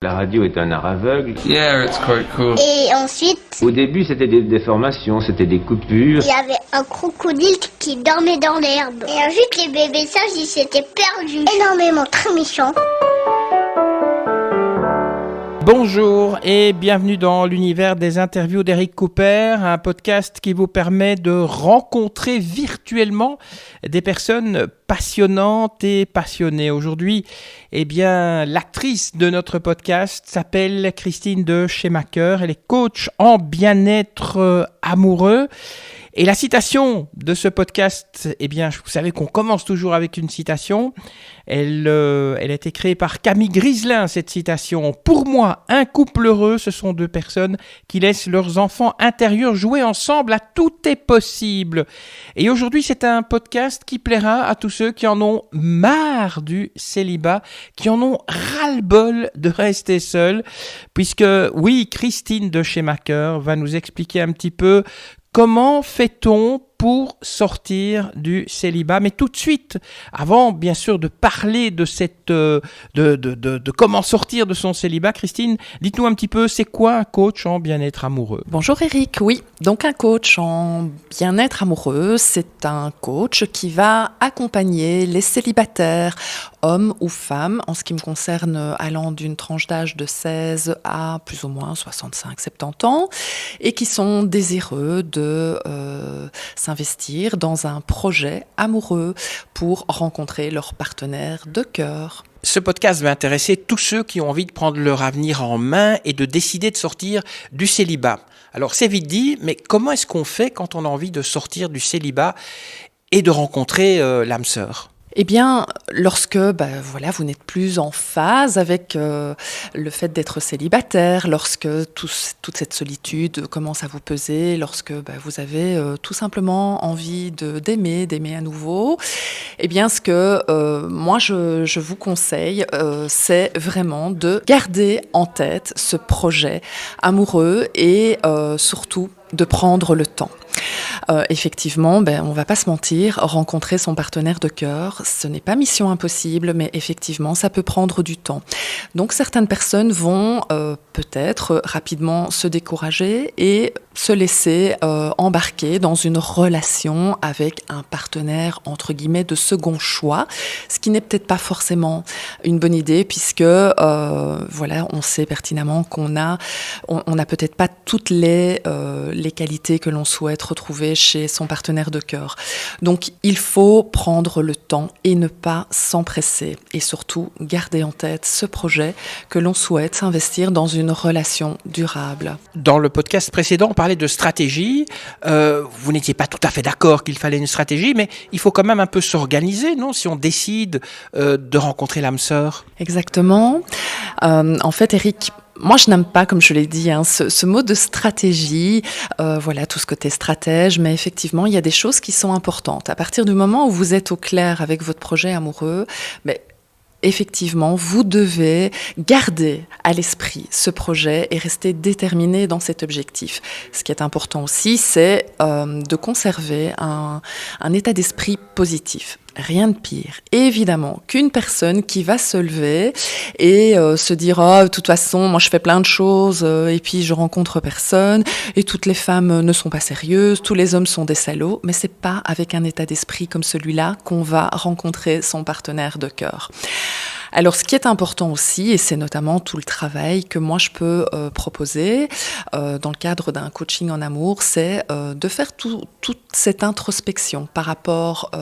La radio est un art aveugle. Yeah, it's quite cool. Et ensuite, Au début, c'était des déformations, c'était des coupures. il y avait un crocodile qui dormait dans l'herbe. Et ensuite, les bébés sages, ils s'étaient perdus. Énormément, très méchants. Bonjour et bienvenue dans l'univers des interviews d'Eric Cooper, un podcast qui vous permet de rencontrer virtuellement des personnes passionnantes et passionnées. Aujourd'hui, l'actrice de notre podcast s'appelle Christine de Schemacher. Elle est coach en bien-être amoureux. Et la citation de ce podcast, vous savez qu'on commence toujours avec une citation. Elle a été créée par Camille Griselin, cette citation. Pour moi, un couple heureux, ce sont deux personnes qui laissent leurs enfants intérieurs jouer ensemble. À tout est possible. Et aujourd'hui, c'est un podcast qui plaira à tous ceux qui en ont marre du célibat, qui en ont ras-le-bol de rester seuls. Puisque, oui, Christine de Schemacher va nous expliquer un petit peu comment fait-on pour sortir du célibat? Mais tout de suite, avant bien sûr de parler de de comment sortir de son célibat, Christine, dites-nous un petit peu, c'est quoi un coach en bien-être amoureux? Bonjour Eric, oui, donc un coach en bien-être amoureux, c'est un coach qui va accompagner les célibataires, hommes ou femmes, en ce qui me concerne allant d'une tranche d'âge de 16 à plus ou moins 65-70 ans, et qui sont désireux de s'investir dans un projet amoureux pour rencontrer leur partenaire de cœur. Ce podcast va intéresser tous ceux qui ont envie de prendre leur avenir en main et de décider de sortir du célibat. Alors c'est vite dit, mais comment est-ce qu'on fait quand on a envie de sortir du célibat et de rencontrer l'âme sœur ? Eh bien, lorsque vous n'êtes plus en phase avec le fait d'être célibataire, lorsque toute cette solitude commence à vous peser, lorsque vous avez tout simplement envie d'aimer à nouveau, eh bien, ce que moi je vous conseille, c'est vraiment de garder en tête ce projet amoureux et surtout de prendre le temps. Effectivement, on va pas se mentir, rencontrer son partenaire de cœur, ce n'est pas mission impossible, mais effectivement, ça peut prendre du temps. Donc, certaines personnes vont peut-être rapidement se décourager et se laisser embarquer dans une relation avec un partenaire, entre guillemets, de second choix, ce qui n'est peut-être pas forcément une bonne idée, puisque, on sait pertinemment qu'on n'a peut-être pas toutes les qualités que l'on souhaite retrouver chez son partenaire de cœur. Donc, il faut prendre le temps et ne pas s'empresser. Et surtout, garder en tête ce projet que l'on souhaite s'investir dans une relation durable. Dans le podcast précédent, on parlait de stratégie. Vous n'étiez pas tout à fait d'accord qu'il fallait une stratégie, mais il faut quand même un peu s'organiser, non ? Si on décide de rencontrer l'âme sœur. Exactement. En fait, Eric, moi, je n'aime pas, comme je l'ai dit, ce mot de stratégie, tout ce côté stratège, mais effectivement, il y a des choses qui sont importantes. À partir du moment où vous êtes au clair avec votre projet amoureux, effectivement, vous devez garder à l'esprit ce projet et rester déterminé dans cet objectif. Ce qui est important aussi, c'est de conserver un état d'esprit positif. Rien de pire, évidemment, qu'une personne qui va se lever et se dire « Oh, de toute façon, moi je fais plein de choses et puis je rencontre personne et toutes les femmes ne sont pas sérieuses, tous les hommes sont des salauds », mais c'est pas avec un état d'esprit comme celui-là qu'on va rencontrer son partenaire de cœur. Alors, ce qui est important aussi, et c'est notamment tout le travail que moi je peux proposer dans le cadre d'un coaching en amour, c'est de faire toute cette introspection par rapport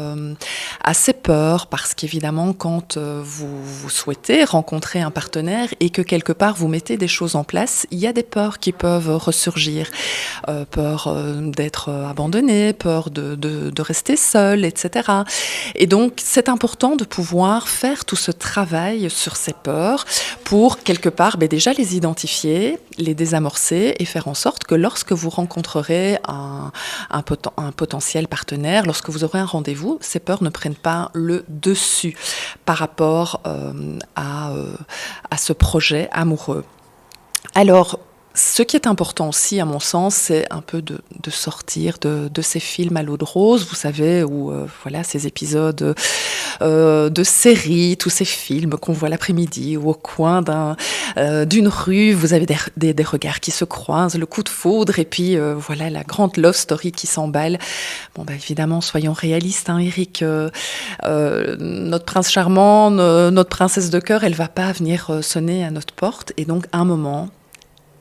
à ces peurs, parce qu'évidemment, quand vous souhaitez rencontrer un partenaire et que quelque part vous mettez des choses en place, il y a des peurs qui peuvent ressurgir. Peur d'être abandonné, peur de rester seul, etc. Et donc, c'est important de pouvoir faire tout ce travail sur ces peurs pour quelque part déjà les identifier, les désamorcer et faire en sorte que lorsque vous rencontrerez un potentiel partenaire, lorsque vous aurez un rendez-vous, ces peurs ne prennent pas le dessus par rapport à ce projet amoureux. Alors, Ce qui est important aussi, à mon sens, c'est un peu de sortir de ces films à l'eau de rose, vous savez, où voilà, ces épisodes de séries, tous ces films qu'on voit l'après-midi ou au coin d'une rue, vous avez des regards qui se croisent, le coup de foudre, et puis voilà la grande love story qui s'emballe. Bon, évidemment, soyons réalistes, hein, Eric. Notre prince charmant, notre princesse de cœur, elle va pas venir sonner à notre porte, et donc à un moment,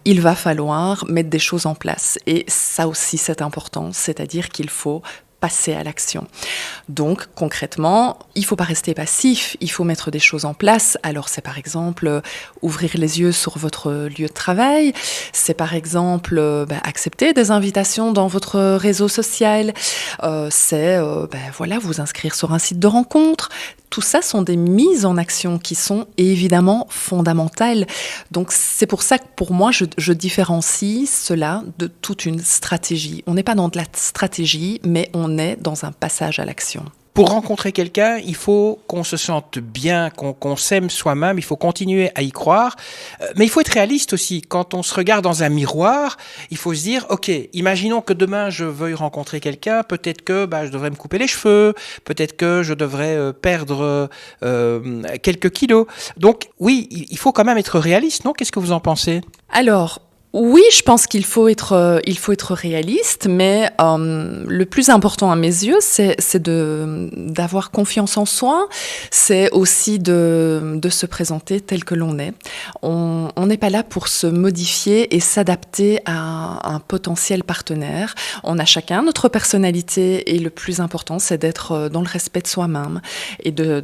il va falloir mettre des choses en place. Et ça aussi, c'est important, c'est-à-dire qu'il faut passer à l'action. Donc, concrètement, il ne faut pas rester passif, il faut mettre des choses en place. Alors, c'est par exemple ouvrir les yeux sur votre lieu de travail, c'est par exemple accepter des invitations dans votre réseau social, c'est voilà, vous inscrire sur un site de rencontre. Tout ça sont des mises en action qui sont évidemment fondamentales. Donc c'est pour ça que pour moi, je différencie cela de toute une stratégie. On n'est pas dans de la stratégie, mais on est dans un passage à l'action. Pour rencontrer quelqu'un, il faut qu'on se sente bien, qu'on s'aime soi-même, il faut continuer à y croire. Mais il faut être réaliste aussi. Quand on se regarde dans un miroir, il faut se dire, ok, imaginons que demain je veuille rencontrer quelqu'un, peut-être que je devrais me couper les cheveux, peut-être que je devrais perdre quelques kilos. Donc oui, il faut quand même être réaliste, non ? Qu'est-ce que vous en pensez ? Alors, oui, je pense qu'il faut être réaliste, mais le plus important à mes yeux, c'est d'avoir confiance en soi, c'est aussi de se présenter tel que l'on est. On n'est pas là pour se modifier et s'adapter à un potentiel partenaire. On a chacun notre personnalité et le plus important, c'est d'être dans le respect de soi-même et de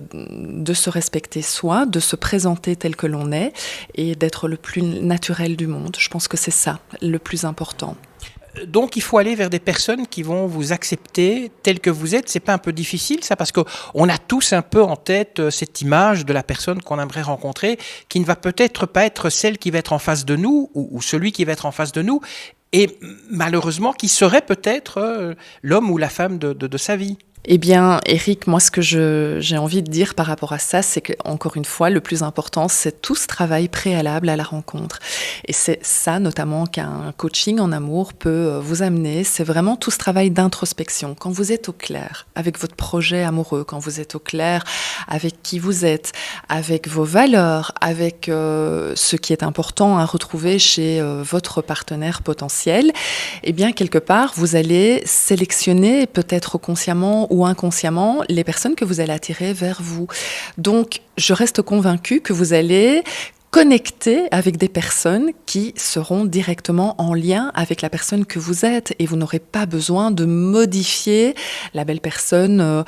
se respecter soi, de se présenter tel que l'on est et d'être le plus naturel du monde. Je pense que c'est ça, le plus important. Donc, il faut aller vers des personnes qui vont vous accepter tel que vous êtes. C'est pas un peu difficile, ça ? Parce qu'on a tous un peu en tête cette image de la personne qu'on aimerait rencontrer, qui ne va peut-être pas être celle qui va être en face de nous, ou celui qui va être en face de nous, et malheureusement, qui serait peut-être l'homme ou la femme de sa vie. Eh bien, Eric, moi, ce que j'ai envie de dire par rapport à ça, c'est qu'encore une fois, le plus important, c'est tout ce travail préalable à la rencontre. Et c'est ça, notamment, qu'un coaching en amour peut vous amener. C'est vraiment tout ce travail d'introspection. Quand vous êtes au clair avec votre projet amoureux, quand vous êtes au clair avec qui vous êtes, avec vos valeurs, avec ce qui est important à retrouver chez votre partenaire potentiel, eh bien, quelque part, vous allez sélectionner, peut-être consciemment ou inconsciemment, les personnes que vous allez attirer vers vous. Donc, je reste convaincue que vous allez connecter avec des personnes qui seront directement en lien avec la personne que vous êtes et vous n'aurez pas besoin de modifier la belle personne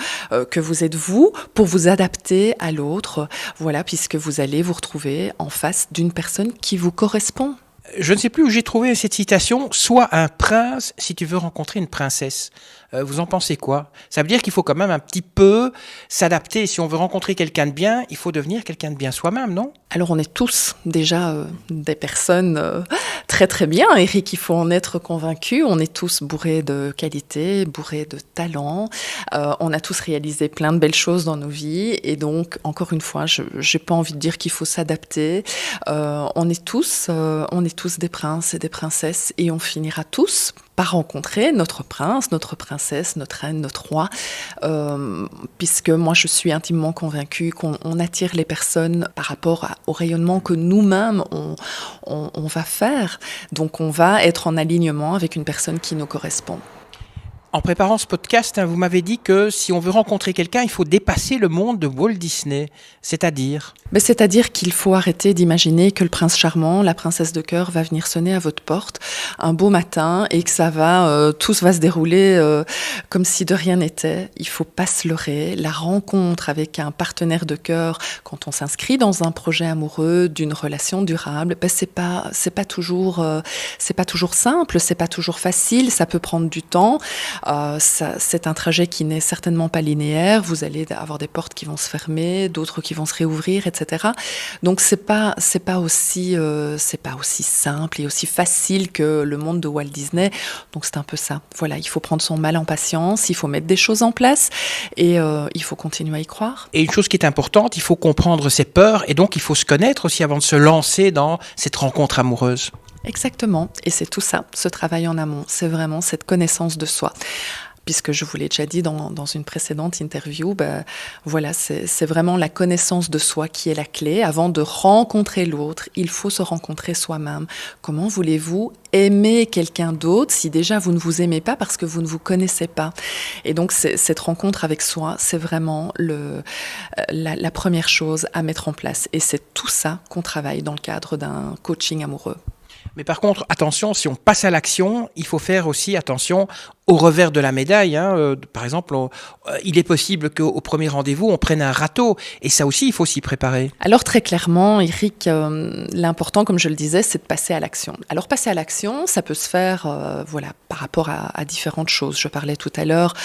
que vous êtes vous pour vous adapter à l'autre. Voilà, puisque vous allez vous retrouver en face d'une personne qui vous correspond. Je ne sais plus où j'ai trouvé cette citation. Sois un prince si tu veux rencontrer une princesse. Vous en pensez quoi ? Ça veut dire qu'il faut quand même un petit peu s'adapter. Si on veut rencontrer quelqu'un de bien, il faut devenir quelqu'un de bien soi-même, non ? Alors on est tous déjà des personnes très très bien, Eric, il faut en être convaincu. On est tous bourrés de qualité, bourrés de talent. On a tous réalisé plein de belles choses dans nos vies. Et donc, encore une fois, je n'ai pas envie de dire qu'il faut s'adapter. On est tous des princes et des princesses et on finira tous par rencontrer notre prince, notre princesse, notre reine, notre roi, puisque moi je suis intimement convaincue qu'on attire les personnes par rapport au rayonnement que nous-mêmes on va faire. Donc on va être en alignement avec une personne qui nous correspond. En préparant ce podcast, vous m'avez dit que si on veut rencontrer quelqu'un, il faut dépasser le monde de Walt Disney, c'est-à-dire ? C'est-à-dire qu'il faut arrêter d'imaginer que le prince charmant, la princesse de cœur va venir sonner à votre porte un beau matin et que tout va se dérouler comme si de rien n'était. Il ne faut pas se leurrer. La rencontre avec un partenaire de cœur, quand on s'inscrit dans un projet amoureux, d'une relation durable, c'est pas toujours simple, c'est pas toujours facile, ça peut prendre du temps. C'est un trajet qui n'est certainement pas linéaire. Vous allez avoir des portes qui vont se fermer, d'autres qui vont se réouvrir, etc. Donc c'est pas aussi simple et aussi facile que le monde de Walt Disney. Donc c'est un peu ça. Voilà, il faut prendre son mal en patience, il faut mettre des choses en place et il faut continuer à y croire. Et une chose qui est importante, il faut comprendre ses peurs et donc il faut se connaître aussi avant de se lancer dans cette rencontre amoureuse. Exactement. Et c'est tout ça, ce travail en amont. C'est vraiment cette connaissance de soi. Puisque je vous l'ai déjà dit dans une précédente interview, voilà, c'est vraiment la connaissance de soi qui est la clé. Avant de rencontrer l'autre, il faut se rencontrer soi-même. Comment voulez-vous aimer quelqu'un d'autre si déjà vous ne vous aimez pas parce que vous ne vous connaissez pas? Et donc cette rencontre avec soi, c'est vraiment la première chose à mettre en place. Et c'est tout ça qu'on travaille dans le cadre d'un coaching amoureux. Mais par contre, attention, si on passe à l'action, il faut faire aussi attention au revers de la médaille. Par exemple, il est possible qu'au premier rendez-vous, on prenne un râteau. Et ça aussi, il faut s'y préparer. Alors très clairement, Eric, l'important, comme je le disais, c'est de passer à l'action. Alors passer à l'action, ça peut se faire par rapport à différentes choses. Je parlais tout à l'heure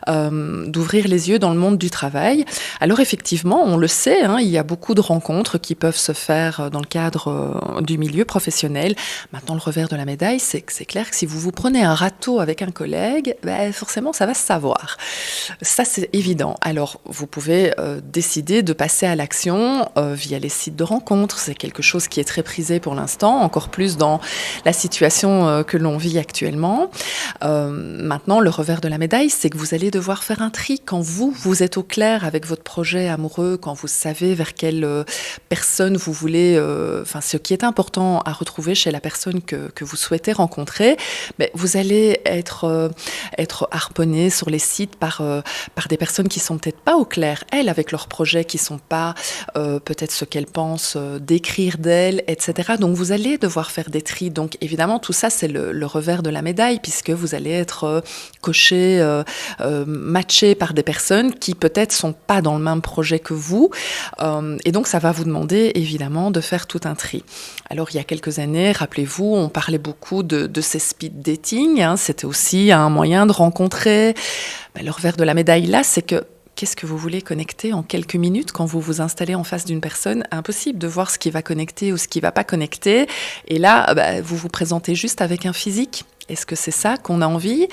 d'ouvrir les yeux dans le monde du travail. Alors effectivement, on le sait, il y a beaucoup de rencontres qui peuvent se faire dans le cadre du milieu professionnel. Maintenant, le revers de la médaille, c'est clair que si vous prenez un râteau avec un collègue, forcément, ça va se savoir. Ça, c'est évident. Alors, vous pouvez décider de passer à l'action via les sites de rencontres. C'est quelque chose qui est très prisé pour l'instant, encore plus dans la situation que l'on vit actuellement. Maintenant, le revers de la médaille, c'est que vous allez devoir faire un tri quand vous êtes au clair avec votre projet amoureux, quand vous savez vers quelle personne vous voulez, ce qui est important à retrouver chez la personne que vous souhaitez rencontrer, vous allez être harponné sur les sites par des personnes qui sont peut-être pas au clair, elles, avec leurs projets, qui sont pas peut-être ce qu'elles pensent d'écrire d'elles, etc. Donc vous allez devoir faire des tris. Donc évidemment, tout ça, c'est le revers de la médaille, puisque vous allez être coché, matché par des personnes qui peut-être sont pas dans le même projet que vous. Et donc ça va vous demander évidemment de faire tout un tri. Alors il y a quelques années, rappelez-vous, on parlait beaucoup de ces speed dating. C'était aussi un moyen de rencontrer. Le revers de la médaille là, c'est que qu'est-ce que vous voulez connecter en quelques minutes quand vous vous installez en face d'une personne? Impossible de voir ce qui va connecter ou ce qui ne va pas connecter. Et là, vous vous présentez juste avec un physique. Est-ce que c'est ça qu'on a envie?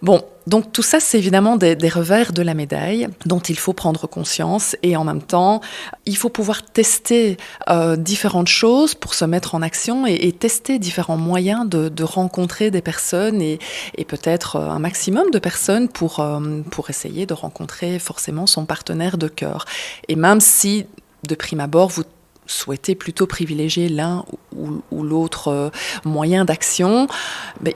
Bon, donc tout ça, c'est évidemment des revers de la médaille dont il faut prendre conscience, et en même temps, il faut pouvoir tester différentes choses pour se mettre en action et tester différents moyens de rencontrer des personnes et peut-être un maximum de personnes pour essayer de rencontrer forcément son partenaire de cœur. Et même si, de prime abord, vous souhaitez plutôt privilégier l'un ou l'autre moyen d'action,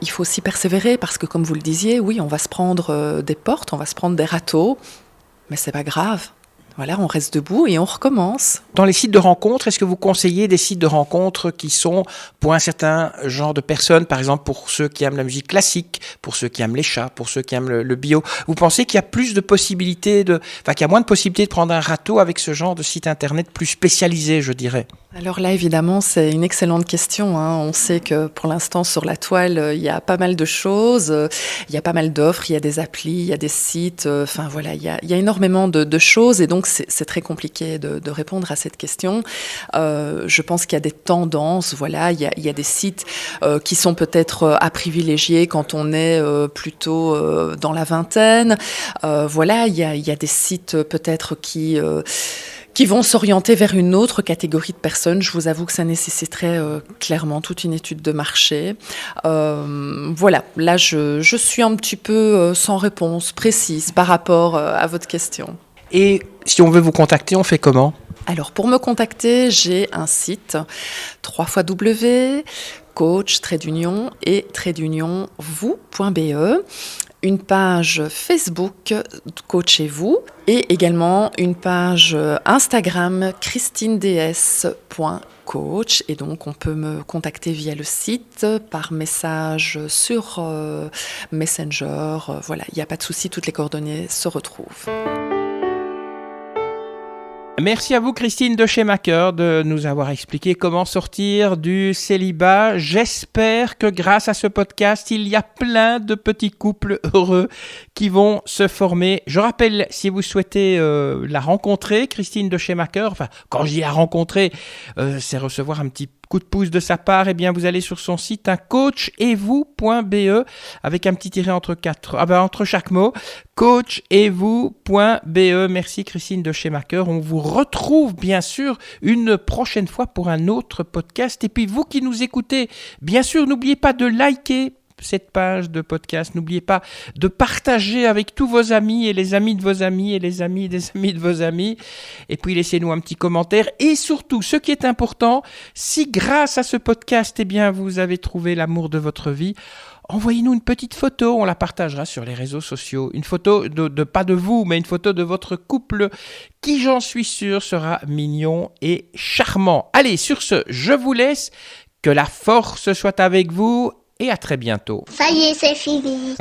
il faut aussi persévérer parce que, comme vous le disiez, oui, on va se prendre des portes, on va se prendre des râteaux, mais c'est pas grave. Voilà, on reste debout et on recommence. Dans les sites de rencontres, est-ce que vous conseillez des sites de rencontres qui sont pour un certain genre de personnes, par exemple pour ceux qui aiment la musique classique, pour ceux qui aiment les chats, pour ceux qui aiment le bio? Vous pensez qu'il y a plus de possibilités, qu'il y a moins de possibilités de prendre un râteau avec ce genre de site internet plus spécialisé, je dirais? Alors là, évidemment, c'est une excellente question. On sait que pour l'instant, sur la toile, il y a pas mal de choses. Il y a pas mal d'offres, il y a des applis, il y a des sites. Il y a énormément de choses. Et donc, c'est très compliqué de répondre à cette question. Je pense qu'il y a des tendances. Voilà, il y a des sites qui sont peut-être à privilégier quand on est plutôt dans la vingtaine. Il y a des sites peut-être qui vont s'orienter vers une autre catégorie de personnes. Je vous avoue que ça nécessiterait clairement toute une étude de marché. Là, je suis un petit peu sans réponse précise par rapport à votre question. Et si on veut vous contacter, on fait comment? Alors, pour me contacter, j'ai un site www.coach-vous.be, une page Facebook Coachez-vous et également une page Instagram christineds.coach. Et donc, on peut me contacter via le site, par message sur Messenger. Il n'y a pas de souci, toutes les coordonnées se retrouvent. Merci à vous, Christine de Schemacher, de nous avoir expliqué comment sortir du célibat. J'espère que grâce à ce podcast, il y a plein de petits couples heureux qui vont se former. Je rappelle, si vous souhaitez la rencontrer, Christine de Schemacher, quand je dis la rencontrer, c'est recevoir un petit coup de pouce de sa part, eh bien vous allez sur son site coachetvous.be avec un petit tiret entre chaque mot, coachetvous.be. Merci Christine de chez Maker. On vous retrouve bien sûr une prochaine fois pour un autre podcast. Et puis vous qui nous écoutez, bien sûr, n'oubliez pas de liker cette page de podcast. N'oubliez pas de partager avec tous vos amis et les amis de vos amis et les amis des amis de vos amis. Et puis laissez-nous un petit commentaire. Et surtout, ce qui est important, si grâce à ce podcast, eh bien, vous avez trouvé l'amour de votre vie, envoyez-nous une petite photo, on la partagera sur les réseaux sociaux. Une photo pas de vous, mais une photo de votre couple qui, j'en suis sûr, sera mignon et charmant. Allez, sur ce, je vous laisse. Que la force soit avec vous et à très bientôt. Ça y est, c'est fini.